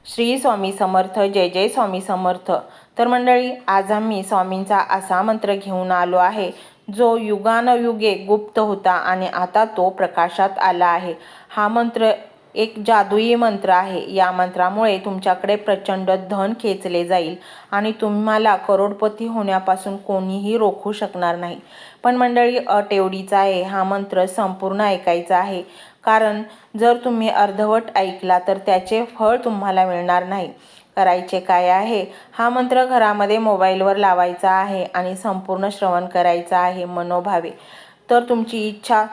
श्री स्वामी समर्थ. जय जय स्वामी समर्थ. तर मंडळी, आज आम्ही स्वामींचा असा मंत्र घेऊन आलो आहे जो युगानयुगे गुप्त होता आणि आता तो प्रकाशात आला आहे. हा मंत्र एक जादुई मंत्र आहे. या मंत्रामुळे तुमच्याकडे प्रचंड धन खेचले जाईल आणि तुम्हाला करोडपती होण्यापासून कोणीही रोखू शकणार नाही. पण मंडळी, अट एवढीच आहे, हा मंत्र संपूर्ण ऐकायचा आहे. कारण जर तुम्ही अर्धवट ऐकला तर त्याचे फळ तुम्हाला मिळणार नाही. करायचे काय आहे? हा मंत्र घरामध्ये मोबाईलवर लावायचा आहे आणि संपूर्ण श्रवण करायचं आहे मनोभावे. तर तुमची इच्छा,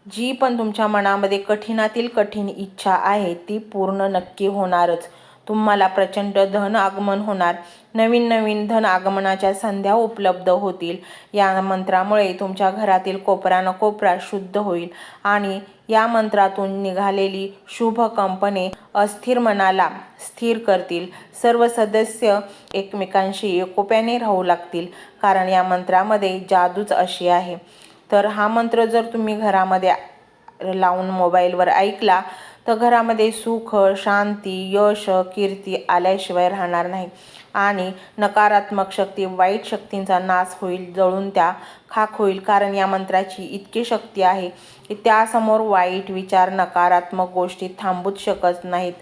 जी पण तुमच्या मनामध्ये कठीणातील कठीण इच्छा आहे ती पूर्ण नक्की होणारच. तुम्हाला प्रचंड धन आगमन होणार. नवीन नवीन धन आगमनाच्या संध्या उपलब्ध होतील. या मंत्रामुळे तुमच्या घरातील कोपरा न कोपरा शुद्ध होईल आणि या मंत्रातून निघालेली शुभ कंपने अस्थिर मनाला स्थिर करतील. सर्व सदस्य एकमेकांशी एकोप्याने राहू लागतील, कारण या मंत्रामध्ये जादूच अशी आहे. तर हा मंत्र जर तुम्ही घरामध्ये लावून मोबाईलवर ऐकला तर घरामध्ये सुख, शांती, यश, कीर्ती आल्याशिवाय राहणार नाही आणि नकारात्मक शक्ती, वाईट शक्तींचा नाश होईल, जळून त्या खाक होईल. कारण या मंत्राची इतकी शक्ती आहे की त्यासमोर वाईट विचार, नकारात्मक गोष्टी थांबूच शकत नाहीत.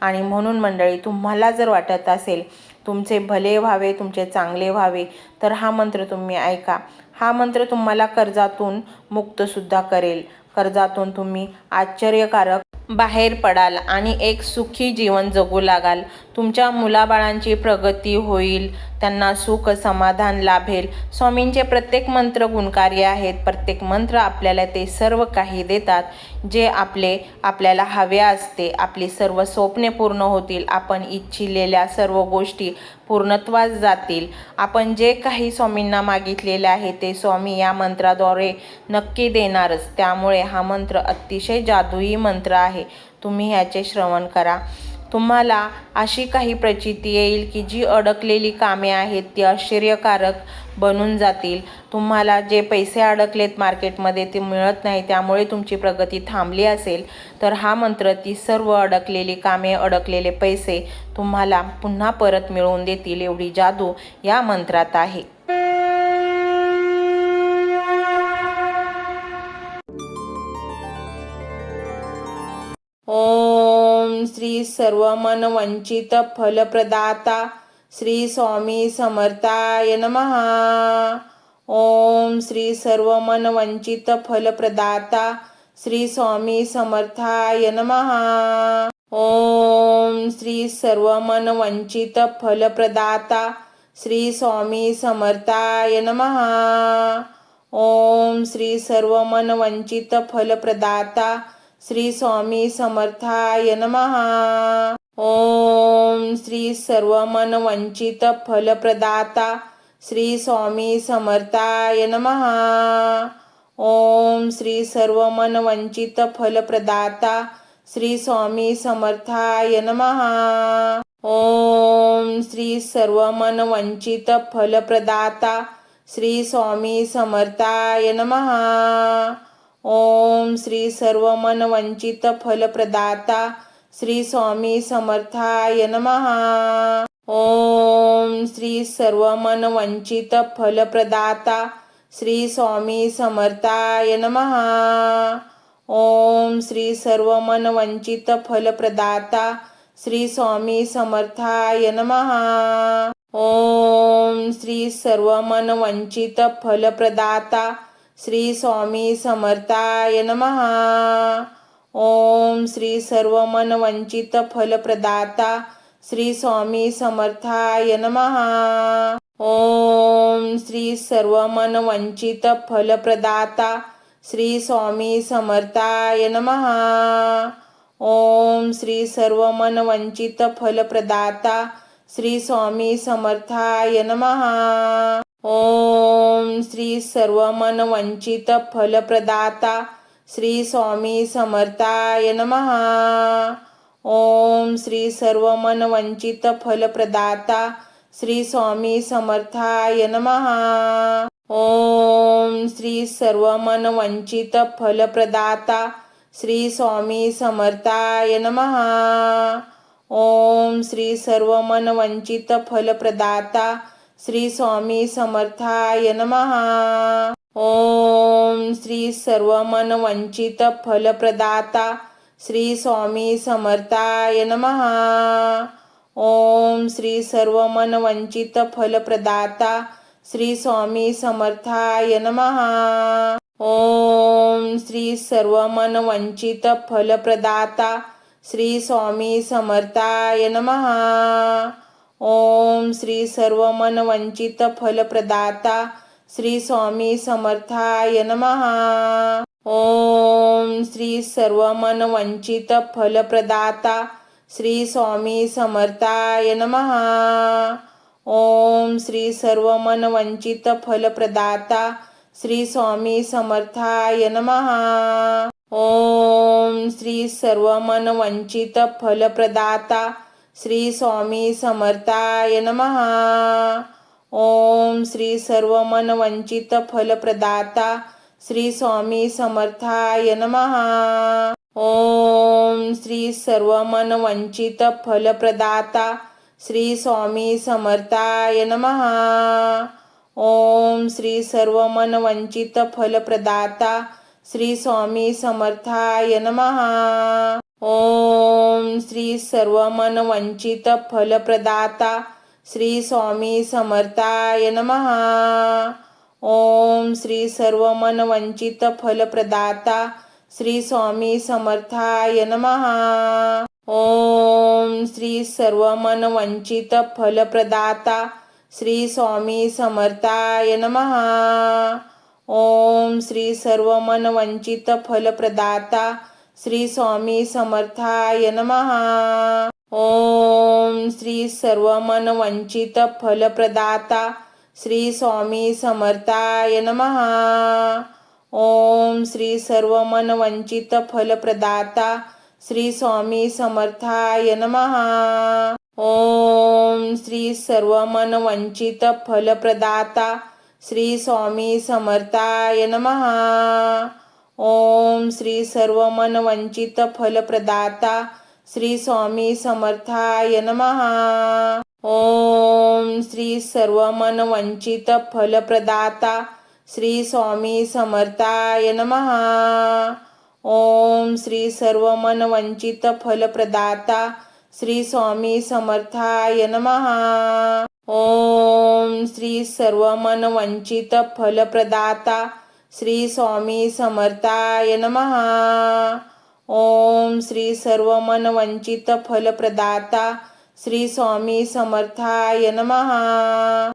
आणि म्हणून मंडळी, तुम्हाला जर वाटत असेल तुमचे भले व्हावे, तुमचे चांगले व्हावे, तर हा मंत्र तुम्ही ऐका. हा मंत्र तुम्हाला कर्जातून मुक्तसुद्धा करेल. कर्जातून तुम्ही आश्चर्यकारक बाहेर पडाल आणि एक सुखी जीवन जगू लागाल. तुमच्या मुलाबाळांची प्रगती होईल, त्यांना सुख समाधान लाभेल. स्वामींचे प्रत्येक मंत्र गुणकारी आहेत. प्रत्येक मंत्र आपल्याला ते सर्व काही देतात जे आपल्याला हवे असते. आपली सर्व स्वप्ने पूर्ण होतील. आपण इच्छिलेल्या सर्व गोष्टी पूर्णत्वास जातील. आपण जे काही स्वामींना मागितलेले आहे ते स्वामी या मंत्राद्वारे नक्की देणारच. त्यामुळे हा मंत्र अतिशय जादुई मंत्र आहे. तुम्ही ह्याचे श्रवण करा. तुम्हाला अशी काही प्रचिती येईल की जी अडकलेली कामे आहेत ती आश्चर्यकारक बनून जातील. तुम्हाला जे पैसे अडकलेत मार्केटमध्ये ते मिळत नाही, त्यामुळे तुमची प्रगती थांबली असेल, तर हा मंत्र ती सर्व अडकलेली कामे, अडकलेले पैसे तुम्हाला पुन्हा परत मिळवून देतील. एवढी जादू या मंत्रात आहे. ओम श्री सर्वमन वंचित फलप्रदाता श्री स्वामी समर्थाय नमः. ओम श्री सर्वमन वंचित फलप्रदाता श्री स्वामी समर्थाय नमः. ओम श्री सर्वमन वंचित फलप्रदाता श्री स्वामी समर्थाय नमः. ओम श्री सर्वमन वंचित फलप्रदाता श्री स्वामी समर्थाय नमः. ओम श्री सर्वमन वंचित फलप्रदाता श्री स्वामी समर्थाय नमः. ओम श्री सर्वमन वंचित फलप्रदाता श्री स्वामी समर्थाय नमः. ओम श्री सर्वमन वंचित फलप्रदाता श्री स्वामी समर्थाय नमः. ओम श्री सर्वमन वंचित फलप्रदाता श्री स्वामी समर्थाय नमः. ओम श्री सर्वमन वंचित फलप्रदाता श्री स्वामी समर्थाय नमः. ओम श्री सर्वमन वंचित फलप्रदाता श्री स्वामी समर्थाय नमः. ओम श्री सर्वमन वंचित फलप्रदाता श्री स्वामी समर्थाय नमः. ओम श्री सर्वमन वंचित फलप्रदाता श्री स्वामी समर्थाय नमः. ओम श्री सर्वमन वंचित फलप्रदाता श्री स्वामी समर्थाय नमः. ओम श्री सर्वमन वंचित फलप्रदाता श्री स्वामी समर्थाय नमः. ओम श्री सर्वमन वंचित फलप्रदाता श्री स्वामी समर्थाय नमः. ओम श्री सर्वमन वंचित फलप्रदाता श्री स्वामी समर्थाय नमः. ओम श्री सर्वमन वंचित फलप्रदाता श्री स्वामी समर्थाय नमः. ओम श्री सर्वमनवंचित फलप्रदाता श्री स्वामी समर्थाय नमः. ओम श्री सर्वमनवंचित फलप्रदाता श्री स्वामी समर्थाय नमः. ओम श्री सर्वमनवंचित फलप्रदाता श्री स्वामी समर्थाय नमः. ओम श्री सर्वमनवंचित फलप्रदाता श्री स्वामी समर्थाय नमः. ओम श्री सर्वमनवंचित फलप्रदाता श्री स्वामी समर्थाय नमः. ओम श्री सर्वमनवंचित फलप्रदाता श्री स्वामी समर्थाय नमः. ओम श्री सर्वमनवंचित फलप्रदाता श्री स्वामी समर्थाय नमः. ओम श्री सर्वमनवंचित फलप्रदाता श्री स्वामी समर्थाय नमः. ओम श्री सर्वमनवंचित फलप्रदाता श्री स्वामी समर्थाय नमः. ओम श्री सर्वमनवंचित फलप्रदाता श्री स्वामी समर्थाय नमः. ओम श्री सर्वमनवंचित फलप्रदाता श्री स्वामी समर्थाय नमः. ओम श्री सर्वमनवंचित फलप्रदाता श्री स्वामी समर्थाय नमः. ओम श्री सर्वमनवंचित फलप्रदाता श्री स्वामी समर्थाय नमः. ओम श्री सर्वमनवंचित फलप्रदाता श्री स्वामी समर्थाय नमः. ओम श्री सर्वमनवंचित फलप्रदाता श्री स्वामी समर्थाय नमः. ओम श्री सर्वमनवंचित फलप्रदाता श्री स्वामी समर्थाय नमः. ओम श्री सर्वमनवंचित फलप्रदाता श्री स्वामी समर्थाय नमः. ओम श्री सर्वमनवंचित फलप्रदाता श्री स्वामी समर्थाय नमः. ओम श्री सर्वमनवंचित फलप्रदाता श्री स्वामी समर्थाय नमः. ओम श्री सर्वमनवंचित फलप्रदाता श्री स्वामी समर्थाय नमः. ओम श्री सर्वमनवंचित फलप्रदाता श्री स्वामी समर्थाय नमः. ओम श्री सर्वमनवंचित फलप्रदाता श्री स्वामी समर्थाय नमः. ओम श्री सर्वमनवंचित फलप्रदाता श्री स्वामी समर्थाय नमः.